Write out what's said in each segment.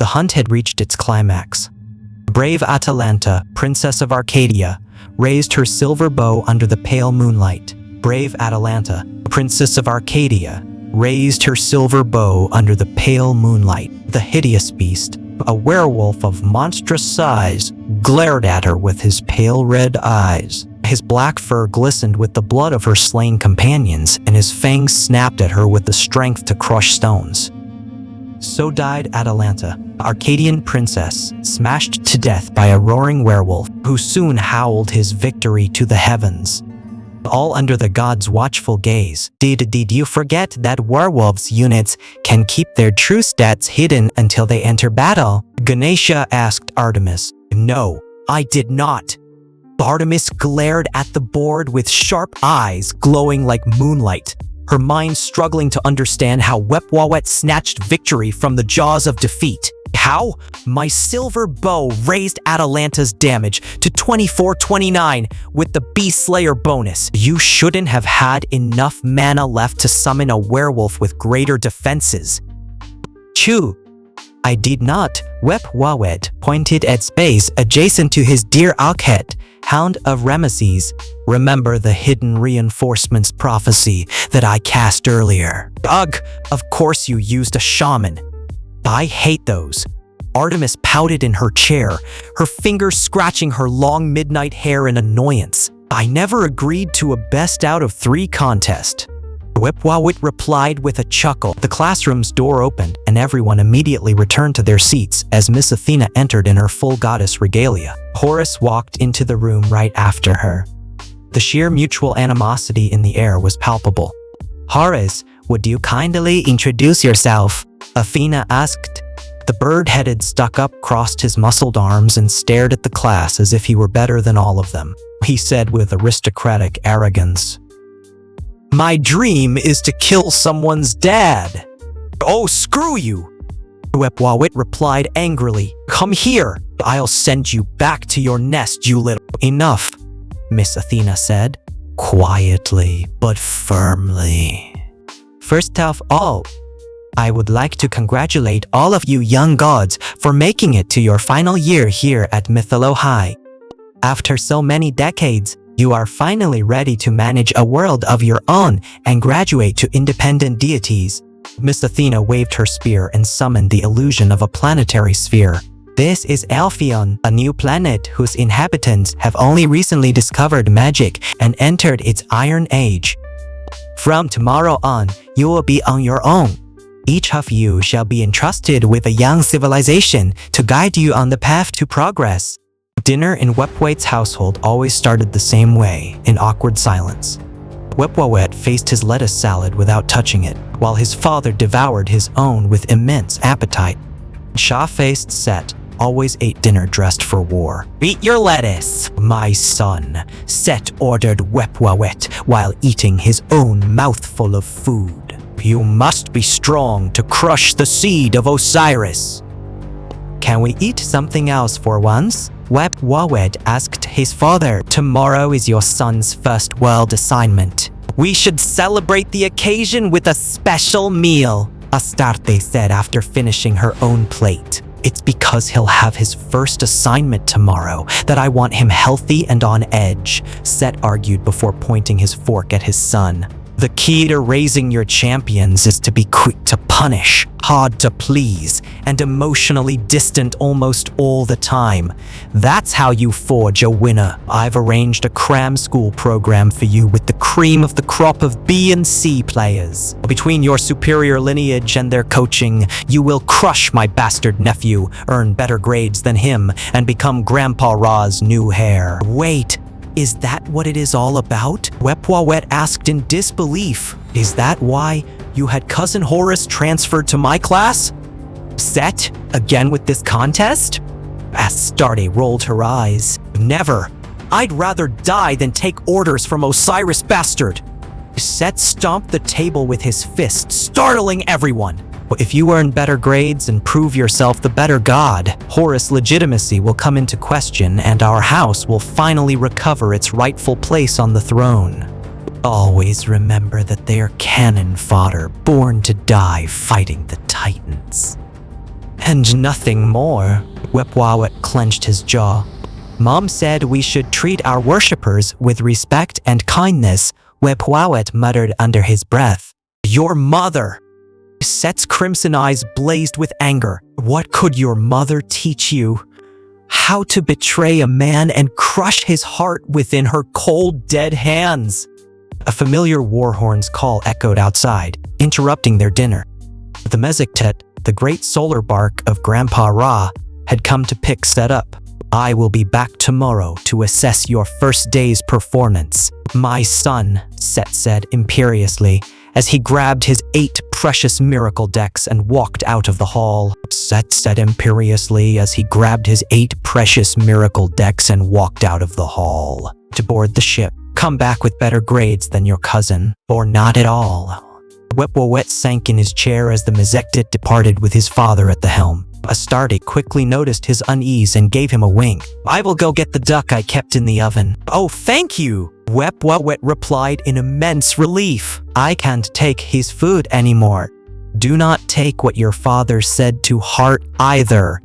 The hunt had reached its climax. Brave Atalanta, princess of Arcadia, raised her silver bow under the pale moonlight. Brave Atalanta, princess of Arcadia, raised her silver bow under the pale moonlight. The hideous beast, a werewolf of monstrous size, glared at her with his pale red eyes. His black fur glistened with the blood of her slain companions, and his fangs snapped at her with the strength to crush stones. So died Atalanta, Arcadian princess, smashed to death by a roaring werewolf, who soon howled his victory to the heavens. All under the god's watchful gaze. Did you forget that werewolves' units can keep their true stats hidden until they enter battle? Ganesha asked Artemis. No, I did not. Artemis glared at the board with sharp eyes glowing like moonlight, her mind struggling to understand how Wepwawet snatched victory from the jaws of defeat. How? My silver bow raised Atalanta's damage to 2429 with the Beast Slayer bonus. You shouldn't have had enough mana left to summon a werewolf with greater defenses. Chew. I did not. Wepwawet pointed at space adjacent to his dear Alket, Hound of Ramesses. Remember the hidden reinforcements prophecy that I cast earlier? Ugh, of course you used a shaman. I hate those. Artemis pouted in her chair, her fingers scratching her long midnight hair in annoyance. I never agreed to a best out of 3 contest. Wepwawet replied with a chuckle. The classroom's door opened, and everyone immediately returned to their seats as Miss Athena entered in her full goddess regalia. Horus walked into the room right after her. The sheer mutual animosity in the air was palpable. Horus, would you kindly introduce yourself? Athena asked. The bird-headed stuck-up crossed his muscled arms and stared at the class as if he were better than all of them. He said with aristocratic arrogance, My dream is to kill someone's dad. Oh, screw you! Wepwawet replied angrily. Come here. I'll send you back to your nest, you little— Enough, Miss Athena said, quietly but firmly. First of all, I would like to congratulate all of you young gods for making it to your final year here at Mythalo High. After so many decades, you are finally ready to manage a world of your own and graduate to independent deities. Miss Athena waved her spear and summoned the illusion of a planetary sphere. This is Alpheon, a new planet whose inhabitants have only recently discovered magic and entered its Iron Age. From tomorrow on, you will be on your own. Each of you shall be entrusted with a young civilization to guide you on the path to progress. Dinner in Wepwawet's household always started the same way, in awkward silence. Wepwawet faced his lettuce salad without touching it, while his father devoured his own with immense appetite. Shaw-faced Set always ate dinner dressed for war. Eat your lettuce, my son, Set ordered Wepwawet while eating his own mouthful of food. You must be strong to crush the seed of Osiris. Can we eat something else for once? Wepwawet asked his father. Tomorrow is your son's first world assignment. We should celebrate the occasion with a special meal, Astarte said after finishing her own plate. It's because he'll have his first assignment tomorrow that I want him healthy and on edge, Set argued before pointing his fork at his son. The key to raising your champions is to be quick to punish, hard to please, and emotionally distant almost all the time. That's how you forge a winner. I've arranged a cram school program for you with the cream of the crop of B and C players. Between your superior lineage and their coaching, you will crush my bastard nephew, earn better grades than him, and become Grandpa Ra's new heir. Wait. Is that what it is all about? Wepwawet asked in disbelief. Is that why you had Cousin Horus transferred to my class? Set? Again with this contest? Astarte rolled her eyes. Never. I'd rather die than take orders from Osiris Bastard. Set stomped the table with his fist, startling everyone. If you earn better grades and prove yourself the better god, Horus' legitimacy will come into question and our house will finally recover its rightful place on the throne. Always remember that they are cannon fodder born to die fighting the Titans. And nothing more. Wepwawet clenched his jaw. Mom said we should treat our worshippers with respect and kindness, Wepwawet muttered under his breath. Your mother! Set's crimson eyes blazed with anger. What could your mother teach you? How to betray a man and crush his heart within her cold, dead hands. A familiar war horn's call echoed outside, interrupting their dinner. The Meziktet, the great solar bark of Grandpa Ra, had come to pick Set up. I will be back tomorrow to assess your first day's performance. My son, Set said imperiously, as he grabbed his 8 precious miracle decks and walked out of the hall. Set said imperiously as he grabbed his 8 precious miracle decks and walked out of the hall. To board the ship. Come back with better grades than your cousin, or not at all. Wepwawet sank in his chair as the Mezektit departed with his father at the helm. Astarte quickly noticed his unease and gave him a wink. I will go get the duck I kept in the oven. Oh, thank you! Wepwawet replied in immense relief. I can't take his food anymore. Do not take what your father said to heart either,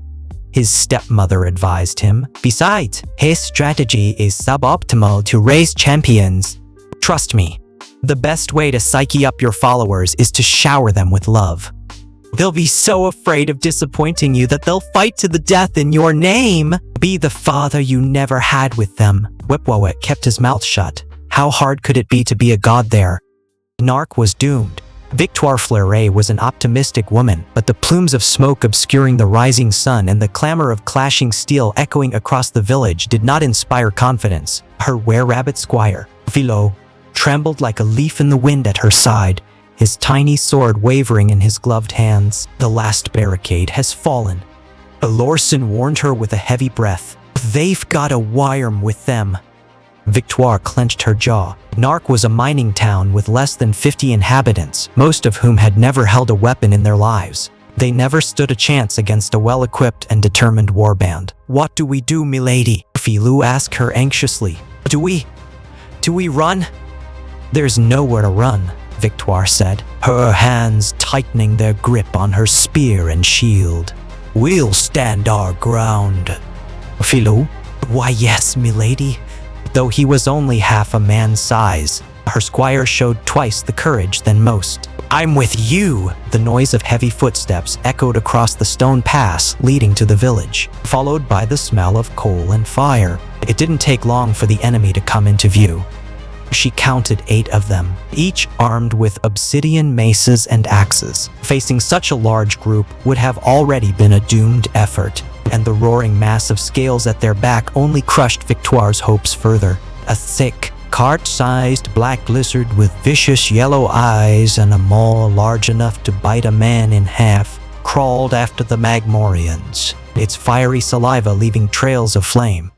his stepmother advised him. Besides, his strategy is suboptimal to raise champions. Trust me, the best way to psyche up your followers is to shower them with love. They'll be so afraid of disappointing you that they'll fight to the death in your name. Be the father you never had with them. Wepwawet kept his mouth shut. How hard could it be to be a god there? Nark was doomed. Victoire Fleuret was an optimistic woman, but the plumes of smoke obscuring the rising sun and the clamor of clashing steel echoing across the village did not inspire confidence. Her were-rabbit squire, Philo, trembled like a leaf in the wind at her side, his tiny sword wavering in his gloved hands. The last barricade has fallen. Elorson warned her with a heavy breath. They've got a Wyrm with them. Victoire clenched her jaw. Nark was a mining town with less than 50 inhabitants, most of whom had never held a weapon in their lives. They never stood a chance against a well-equipped and determined warband. What do we do, milady? Philou asked her anxiously. Do we run? There's nowhere to run, Victoire said, her hands tightening their grip on her spear and shield. We'll stand our ground. Philou? Why yes, milady. Though he was only half a man's size, her squire showed twice the courage than most. I'm with you! The noise of heavy footsteps echoed across the stone pass leading to the village, followed by the smell of coal and fire. It didn't take long for the enemy to come into view. She counted 8 of them, each armed with obsidian maces and axes. Facing such a large group would have already been a doomed effort, and the roaring mass of scales at their back only crushed Victoire's hopes further. A thick, cart-sized black lizard with vicious yellow eyes and a maw large enough to bite a man in half crawled after the Magmorians, its fiery saliva leaving trails of flame.